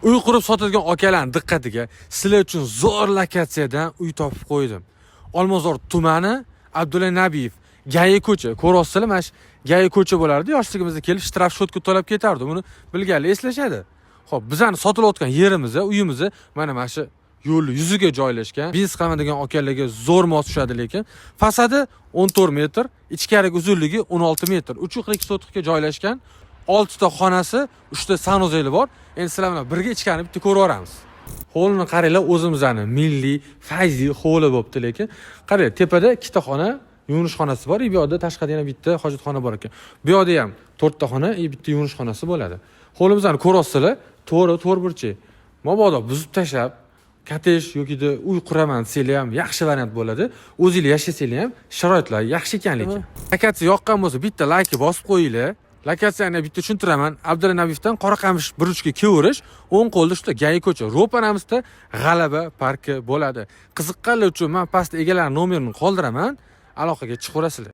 Uy qurib sotadigan akalarning diqqatiga, sizlar uchun zo'r lokatsiyadan uy topib qo'ydim. Olmazor tumani, Abdulla Nabiyev, Gayi ko'cha. Ko'rasizlar, mana shu Gayi ko'cha bo'lardi. Yoshligimizda kelib shtraf shotka to'lab ketardi. Buni bilganlar eslashadi. Xo'p, bizning sotilayotgan yerimiz, uyimiz mana shu yo'l yuziga joylashgan. Biznes qilaman degan akalarga zo'r mos tushadi, lekin fasadi 14 metr, ichkarigi uzunligi 16 metr. 3.2 sotixga joylashgan. 6 ta xonasi, 3 ta sanuzeli bor. Endi sizlar bilan birga ichkarini bitta ko'rib olamiz. Hovlini qaranglar, o'zimizning milliy, fayzli hovli bo'pti, lekin qarang, tepada 2 ta xona, yuvinish xonasi bor, bu yerda tashqarida yana bitta hojatxona bor ekan. Bu yerda ham 4 ta xona, bitta yuvinish xonasi bo'ladi. Hovlimizni ko'rasizlar, to'g'ri burchak. Mabodo buzib tashlab, kotej yoki uy quraman desanglar ham yaxshi variant bo'ladi. O'zingiz yashasanglar ham sharoitlar yaxshi ekan lekin. Lokatsiya yoqqan bo'lsa, bitta like bosib qo'yinglar. Lokatsiyani bitta tushuntiraman. Abdulla Nabiyevdan Qoraqamish 1-ga kevurish, o'ng qo'lda shu Gayi ko'cha. Ro'paramizda G'alaba parki bo'ladi. Qiziqqanlar uchun men pastda egalar nomerini qoldiraman. Aloqaga chiqaverasizlar.